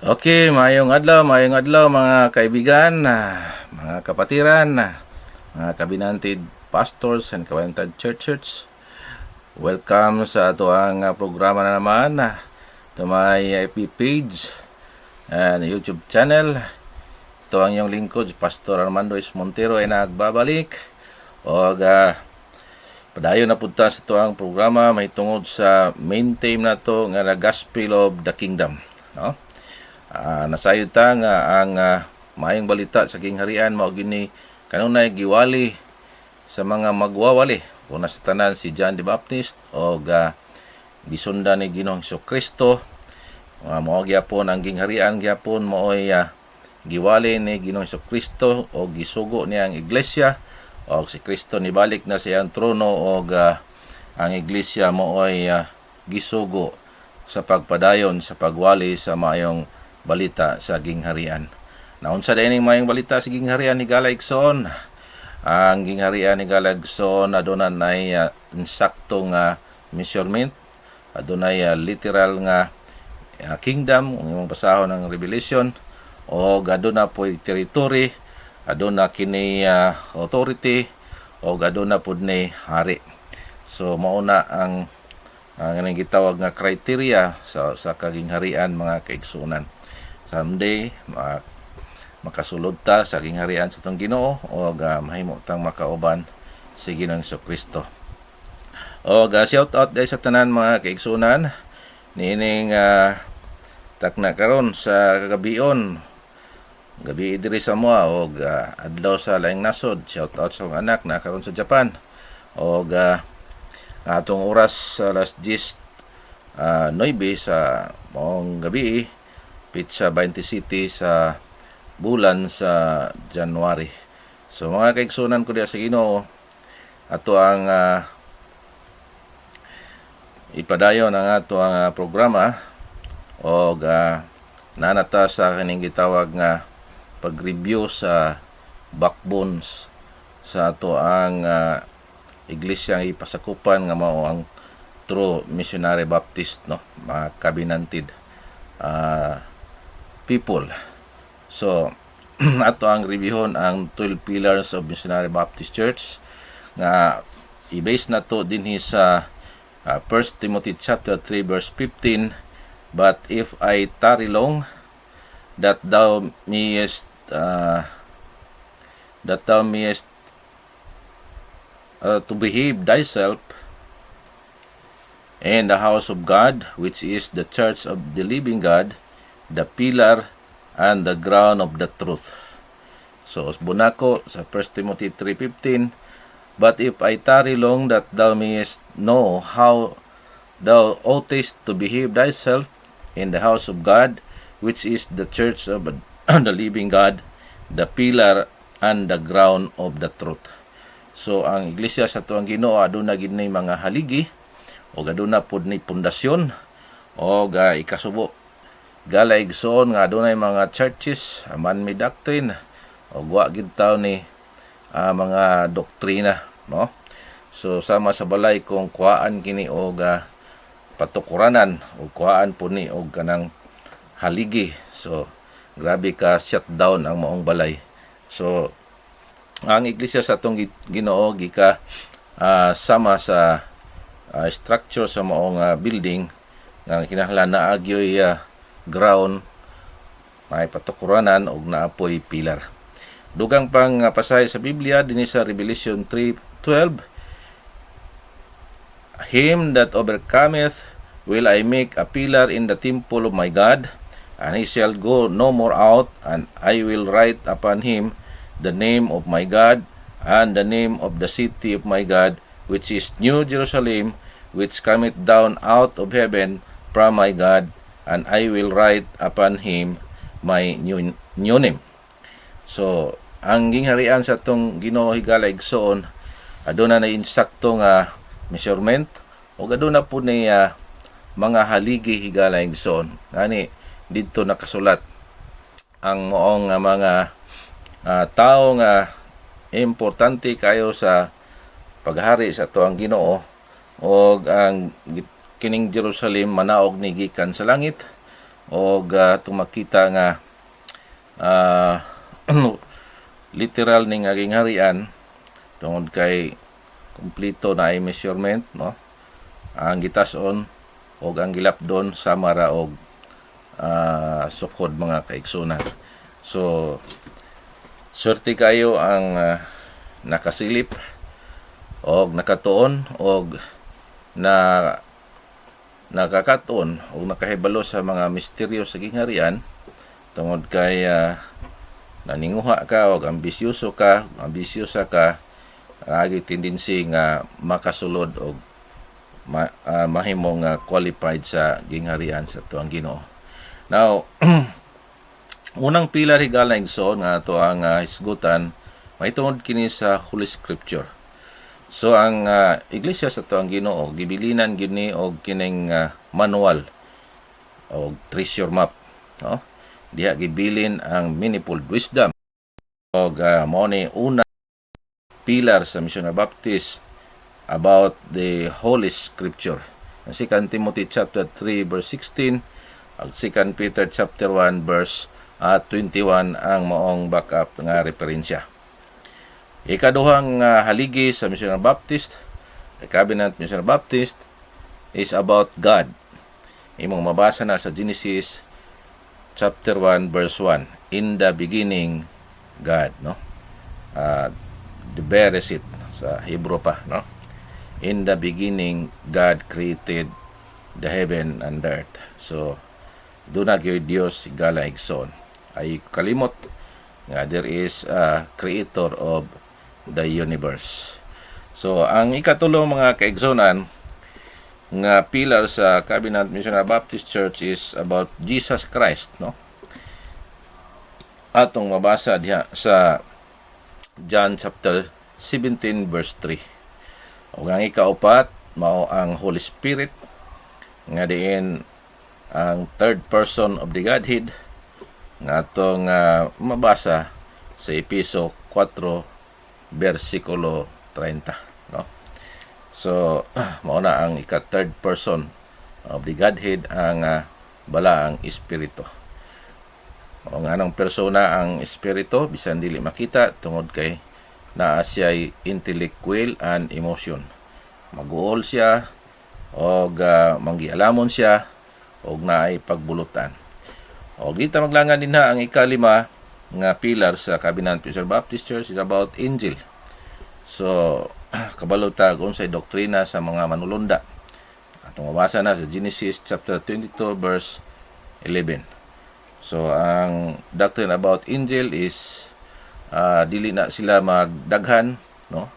Okay, mayong adlaw mga kaibigan, mga kapatiran, mga kabinantid pastors and kabinantid churches. Welcome sa ato ang programa na naman to my FB page and YouTube channel. Ito ang iyong lingkod, Pastor Armando S. Montero ay nagbabalik. O padayon na punta sa ito ang programa may tungod sa main theme na to nga the Gospel of the Kingdom. No? Nasayod ta nga ang maayong balita sa kingharian mao gini kanunay giwali sa mga magwawali una sa tanan si John the Baptist o gisundan ni Ginoong Jesucristo. Mao gyapon ang kingharian gyapon maoy giwali ni Ginoong Jesucristo o gisugo niya ang iglesia o si Kristo nibalik na sa iyang trono o ang iglesia maoy gisugo sa pagpadayon sa pagwali sa maayong balita sa gingharian. Naunsa dining mayong balita sa gingharian ni Galaigsoon. Ang gingharian ni Galaigsoon adunay insakto nga measurement, adunay literal nga kingdom, ang imong basahon ng Revelation, o aduna po territory, aduna kini authority, o aduna pud ni hari. So mauna ang ganang gitawag nga criteria sa kagingharian mga kaigsunan. Someday makasulod ta sa kingharian sa tong Ginoo o mahimo tang makauban si Ginoong Jesucristo. O shout out dahil sa tanan mga kaigsunan nining takna karon sa kagabion gabi diri sa moa o adlaw sa laing nasod. Shout out sa mga anak na karon sa Japan o atong oras sa alas 10:09 sa maong gabi Pitsa 20 City sa bulan sa January. So mga kaigsunan ko diya sa Ginoo, ato ang ipadayon ang ato ang programa o nanata sa kaning gitawag nga pag-review sa backbones sa ato ang iglesia nga ipasakupan nga mao ang True Missionary Baptist, no, mga kabinantid people. So ato ang reviewon ang 12 pillars of Missionary Baptist Church nga i-base na to dinhi sa 1 Timothy chapter 3 verse 15. But if I tarry long, that thou mayest to behave thyself in the house of God, which is the church of the living God, the pillar and the ground of the truth. So bunako sa 1 Timothy 3:15, but if I tarry long, that thou mayest know how thou oughtest to behave thyself in the house of God, which is the church of the living God, the pillar and the ground of the truth. So ang iglesia sa tuang Ginoo aduna gid ni mga haligi o aduna pud ni pundasyon o ikasubo Galaigsoon nga adunay mga churches man-made doctrine o wa gid taw ni mga doktrina, no. So sama sa balay kung kuhaan kini og patukuranan o kuhaan po ni og kanang haligi. So grabe ka shutdown ang maong balay. So ang iglesia sa atong Ginoo gika sama sa structure sa maong building nga kinahanglan na agyoy ground, may patukuranan og naapoy pilar. Dugang pang pasay sa Biblia dinhi sa Revelation 3:12, him that overcometh will I make a pillar in the temple of my God, and he shall go no more out, and I will write upon him the name of my God and the name of the city of my God, which is New Jerusalem, which cometh down out of heaven from my God, and I will write upon him my new name. So ang gingharian sa tong Ginoo Galaigsoon aduna na insakto nga measurement o aduna po ni mga haligi Galaigsoon. Ngani didto nakasulat ang moong mga tao nga importante kayo sa paghari sa tuang Ginoo o ang kining Jerusalem manaog ni gikan sa langit og tumakita nga literal ning aging harian tungod kay kumplito na ay measurement, no? Ang gitas-on og ang gilapdon sama ra og sukod mga kaigsunan. So swerte kayo ang nakasilip og nakatuon og nakakatuon og nakahibalo sa mga misteryo sa gingharian tungod kay naninguha ka og ambisyosa ka agi tendency nga makasulod og mahimong qualified sa gingharian sa tuang Ginoo. Now unang pilar higala igsoon nga ato ang hisgutan mahitungod kini sa Holy Scripture. So ang iglesia sa tuang Ginoo gibilinan gyud ni og kining manual o treasure map, no? Diha gibilin ang manifold wisdom og mao ni una pilar sa Missionary Baptist about the Holy Scripture. Ang 2 Timothy chapter 3 verse 16 ag 2 Peter chapter 1 verse 21 ang maong backup nga referensya. Ikaduhang haligi sa Missionary Baptist, Cabinet Missionary Baptist is about God. Imong mabasa na sa Genesis chapter 1 verse 1. In the beginning God, no? The Bereshit sa Hebrew pa, no? In the beginning God created the heaven and the earth. So doon na gyud Dios higala igsoon. Ay kalimot nga there is a creator of the universe. So ang ikatulo mga kaigsonan nga pilar sa Cabinet Missionary Baptist Church is about Jesus Christ, no? Atong mabasa diha sa John chapter 17 verse 3. Ug ang ikaupat mao ang Holy Spirit nga diin ang third person of the Godhead nga atong mabasa sa Epeso 4 versikulo 30, no? So mao na ang third person of the Godhead ang balaang espiritu. Mao nga anong persona ang espiritu bisan dili makita tungod kay naa siya'y intellect, will, and emotion. Maguol siya og manggialamon siya og naay pagbulutan. O kita maglangan din ang ikalima nga pilar sa Cabinet Missionary Baptist Church is about angel. So kabalutag unsay doktrina sa mga manulunda. Atong mabasa na sa Genesis chapter 22 verse 11. So ang doctrine about angel is dili na sila magdaghan, no?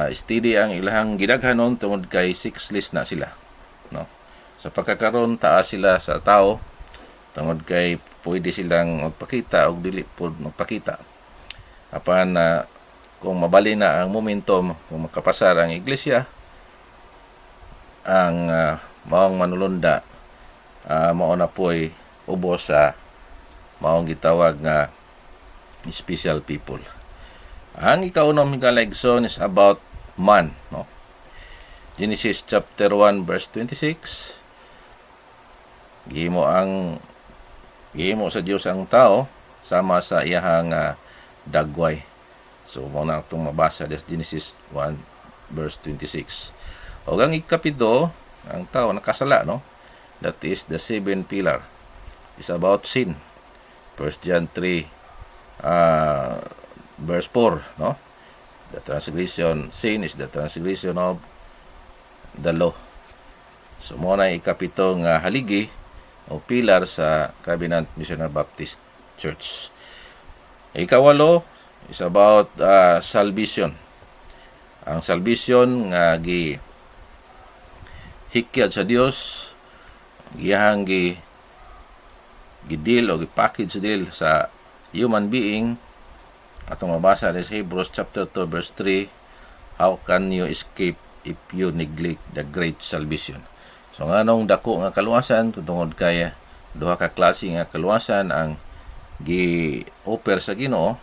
Steady ang ilahang gidaghanon tungod kay sexless na sila, no? Sa pagkakaroon taas sila sa tao tungod kay pwede silang magpakita o dili pod magpakita. Apan kung mabali na ang momentum, kung makapasar ang iglesia, ang maong manulunda mao na po'y ubos sa maong gitawag nga special people. Ang ikaunang higalaigsoon is about man, no? Genesis chapter 1 verse 26. Gihimo sa Dios ang tao sama sa iyahang dagway. So mao na itong mabasa sa Genesis 1 verse 26. O ang ikapito, ang tao nakasala, no? That is the seven pillar. It's about sin. 1 John 3 verse 4, no? The transgression, sin is the transgression of the law. So mao na ikapito nga haligi o pilar sa Cabinet Missionary Baptist Church. Ikawalo is about salvation. Ang salvation nga hikyat sa Dios, gihang gidil o gipackage deal sa human being. Atong mabasa sa Hebrews chapter 2 verse 3, how can you escape if you neglect the great salvation? So nganong dako nga kaluwasan tungod kay duha ka klase nga kaluwasan ang gi-offer sa Ginoo.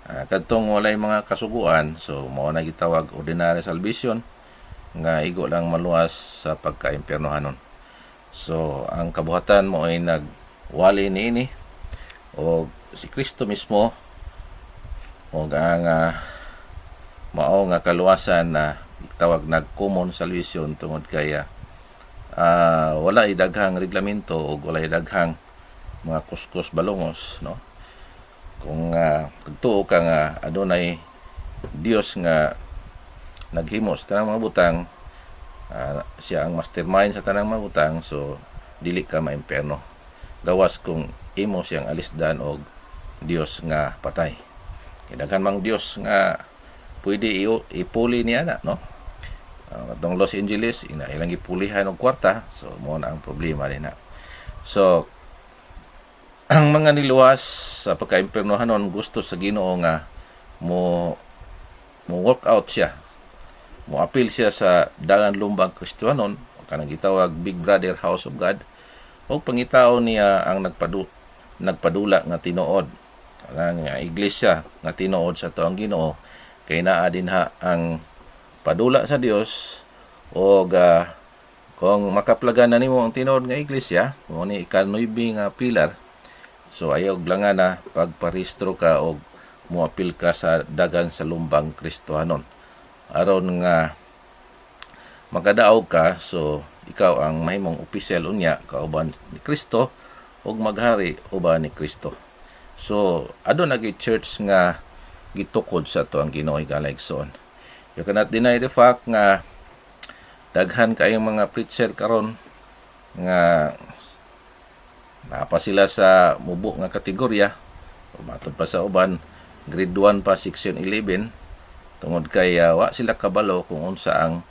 Kadtong walay mga kasuguan, so mao na gitawag ordinary salvation nga igo lang maluwas sa pagka-impyernohanon. So ang kabuhatan mo ay nagwali niini o si Kristo mismo o ang mao nga kaluwasan na tawag common salvation tungod kaya wala daghang reglamento o wala daghang mga kuskus balongos, no? Kung tugtuo ka nga adunay Dios nga naghimo sa tanang mga butang, siya ang mastermind sa tanang mga butang, so dili ka maimperno gawas kung imo siyang alisdan og Dios nga patay. Daghan mang Dios nga pwede ipuli niya na, no? Atong Los Angeles ilang ipulihan og kwarta, so mo na ang problema din na. So ang mga niluwas sa pagkaimpernohanon gusto sa Ginoo nga mo work out siya, mo appeal siya sa dalan lumbang Kristiyanon, kanang gitawag Big Brother House of God, o pangitao niya ang nagpadula nga tinuod ang iglesia nga tinuod sa tuang Ginoo, kay naa dinha ang padula sa Dios o kung makaplagan na nimo ang tinuod nga iglesia, mo ni ika-9 nga pilar. So ayaw lang na pagparehistro ka o muapil ka sa dagan sa lumbang Kristohanon. Aron nga magadaog ka, so ikaw ang mahimong opisyal unya kauban ni Kristo ug maghari uban ni Kristo. So adto na church nga gitukod sa to ang Ginoo Igalaigsoon. You cannot deny the fact nga daghan kayong mga preacher karon nga napa sila sa mubo nga kategorya, matod pa sa uban grade 1 pa section 11 tungod kay wa sila kabalo kung unsa ang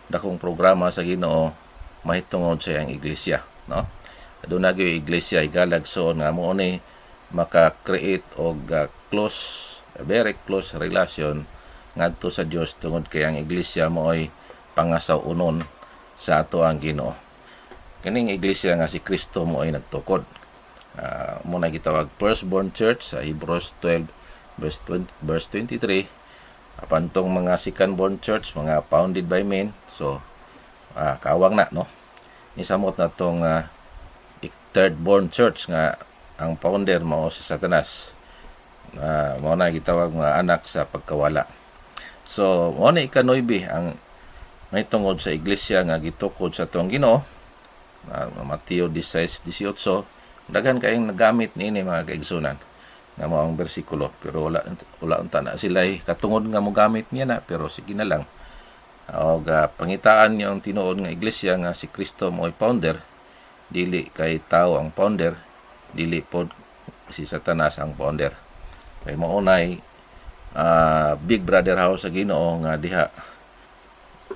dakong programa sa Ginoo mahitungod sa iyang iglesia, no? Aduna gyud iglesia Igalaigsoon nga mo ni maka-create og very close relation ngadto sa Dios tungod kay ang iglesia mo ay pangasaw unon sa ato ang Ginoo. Kining iglesia nga si Kristo mo ay nagtukod. Muna gitawag firstborn church sa Hebrews 12 verse 23. Apan tong mga secondborn church, mga founded by men, so kawang na, no? Nisamot na tong thirdborn church nga ang founder mao si Satanas. Mao na gitawag mga anak sa pagkawala. So mao na ika-9 ang may tungod sa iglesia nga gitukod sa tuang Ginoo. Mateo 16:18, daghan kayong nagamit niini mga kaigsunan nga mao ang bersikulo, pero wala unta na sila katungod nga mo gamit niya na, pero sige na lang. Og pangitaan niyo ang tinuod nga iglesia nga si Kristo mo ay founder, dili kay tao ang founder, dili pod si Satanas ang founder. Kay mao nay Big Brother House sa Ginoo nga diha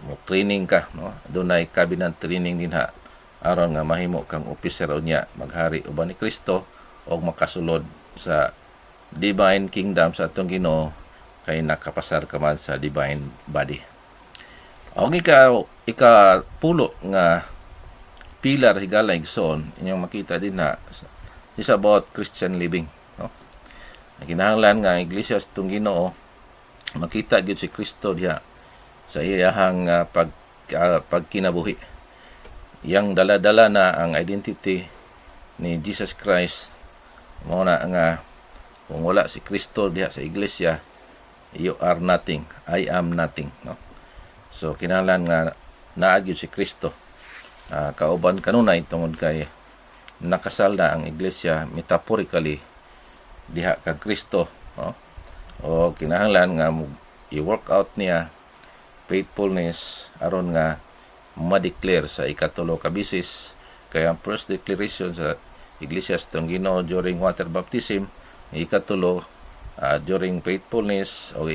mo training ka, no? Dunay cabinet training dinha aron nga mahimo kang officer unya maghari uban ni Kristo o makasulod sa divine kingdom sa atong Ginoo kay nakapasar ka man sa divine body. Og ika-pulo nga pilar Igalaigsoon inyong makita din na is about Christian living, no? Kinahanglan nga iglesia sa atong Ginoo makita gyud si Kristo diha sa iyahang pagkinabuhi. Yang dala-dala na ang identity ni Jesus Christ. Mao na nga kung wala si Kristo diha sa iglesia, you are nothing, I am nothing, no? So kinahanglan nga naa gyud si Kristo. Kauban kanunay tungod kay nakasal na ang iglesia metaphorically diha kang Kristo, no? O kinahanglan nga i-work out niya faithfulness aron nga ma-declare sa ikatulo ka bisis. Kaya ang first declaration sa iglesia sa Ginoo during water baptism, ikatulo during faithfulness o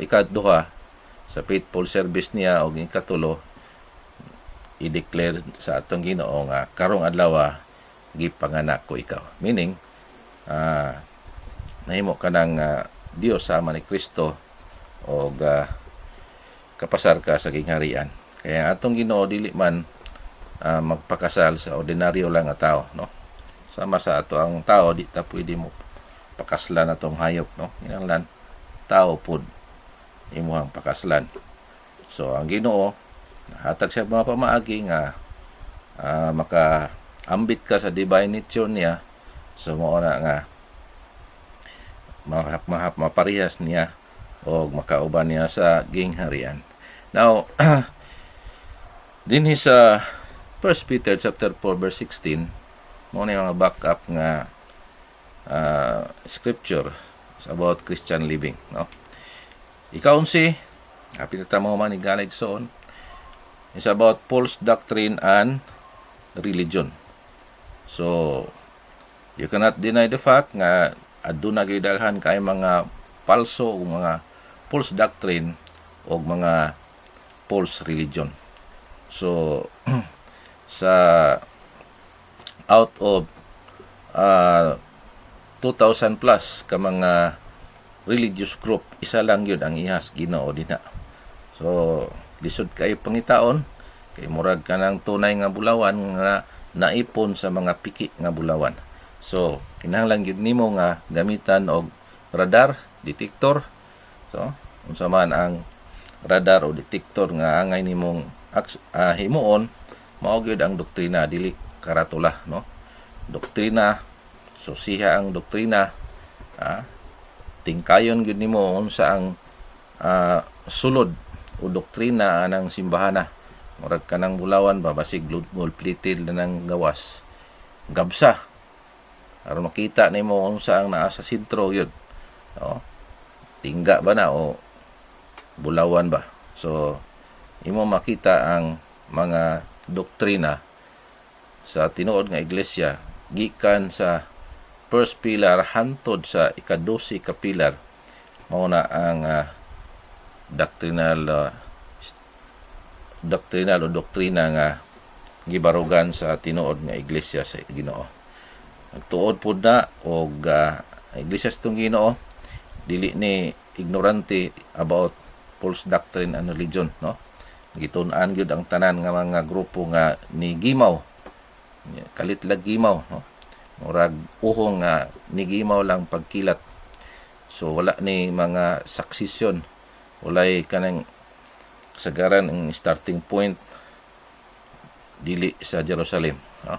ikaduha sa faithful service niya o ikatulo i-declare sa atong Ginoo nga karong adlaw gipanganak ko ikaw. Meaning nahimo ka ng Dios sama ni Kristo o kapasar ka sa gingharian. Kaya atong Ginoo dili man magpakasal sa ordinaryo lang nga tao, no? Sama sa ato ang tao, di ta pwede mo pakaslan atong hayop, no? Kinahanglan tao pud imuhang pakaslan. So ang Ginoo hatag siya mga pamaagi nga makaambit ka sa divine nature niya, so mao na nga maparehas niya o makauban niya sa gingharian. Now, dinhi sa 1 Peter chapter 4 verse 16, mo na yung backup nga scripture about Christian living, no? Ikaunsi, pinatamo man ni Galegson, is about false doctrine and religion. So, you cannot deny the fact nga aduna gyud daghan kay mga falso o mga false doctrine o mga false religion. So, sa out of 2,000 plus ka mga religious group, isa lang yun ang ihas Ginoo dinha. So, lisod kay pangitaon, kay murag ka ng tunay nga bulawan nga naipon sa mga piki nga bulawan. So, kinahanglan gyud nimo nga gamitan og radar, detector. So, unsa man ang radar o detector nga angay nimong himuon, mao gyud ang doktrina, dili karatula, no? Doktrina, so siya ang doktrina, tingkayon gyud nimo unsa ang sulod o doktrina anang simbahana. Murag kanang bulawan ba basig gold plated na ng gawas, gabsa aron makita nimo unsa ang naa sa sentro gyud, no? Tingga ba na o bulawan ba? So imo makita ang mga doktrina sa tinuod nga iglesia gikan sa first pillar hantod sa ika-12 ka pillar, mao na ang doctrinal o doktrina nga gibarugan sa tinuod nga iglesia sa Ginoo. Nagtuod pud na og iglesia sa Ginoo, dili ni ignorante about false doctrine and religion, no? Gitun-an gyud ang tanan nga mga grupo nga ni gimaw, kalit lag gimaw, no? Murag uhong nga nigimaw lang pagkilat. So wala ni mga succession, walay kanang sagaran ang starting point dili sa Jerusalem, no?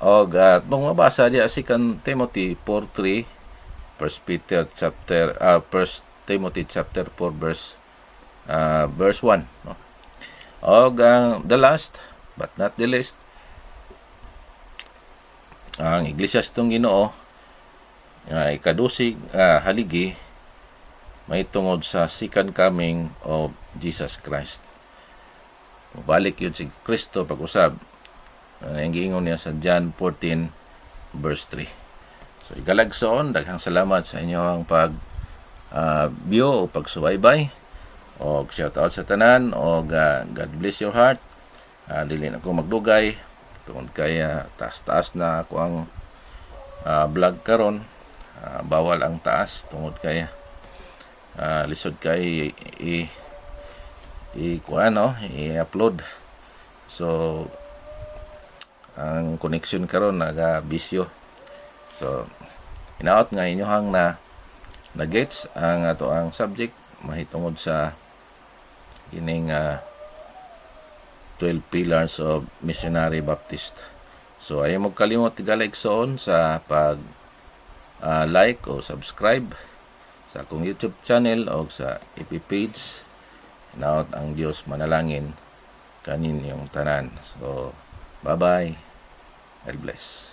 Og tong mabasa diya si kan Timothy 4:3, 1 Timothy chapter 4 verse 1, no? Og the last but not the least, ang iglesia sa Ginoo ika-12 haligi may tungod sa second coming of Jesus Christ. Balik yun si Kristo pag-usab, ang giingon niya sa John 14 verse 3. So igalagson, daghang salamat sa inyong view o pagsubaybay, o shout out sa tanan, o God bless your heart. Dili na ko magdugay tungod kay taas-taas na ako ang vlog karon. Bawal ang taas tungod kay lisod kay i-upload. So ang connection karon naga bisyo. So inaot nga inyohang na gets ang ato ang subject mahitungod sa ining 12 pillars of missionary Baptist. So ayaw mo kalimot tigaligsoon sa pag like o subscribe sa akong YouTube channel o sa FB page. Inaot ang Dios manalangin kanin yung tanan. So bye bye, God bless.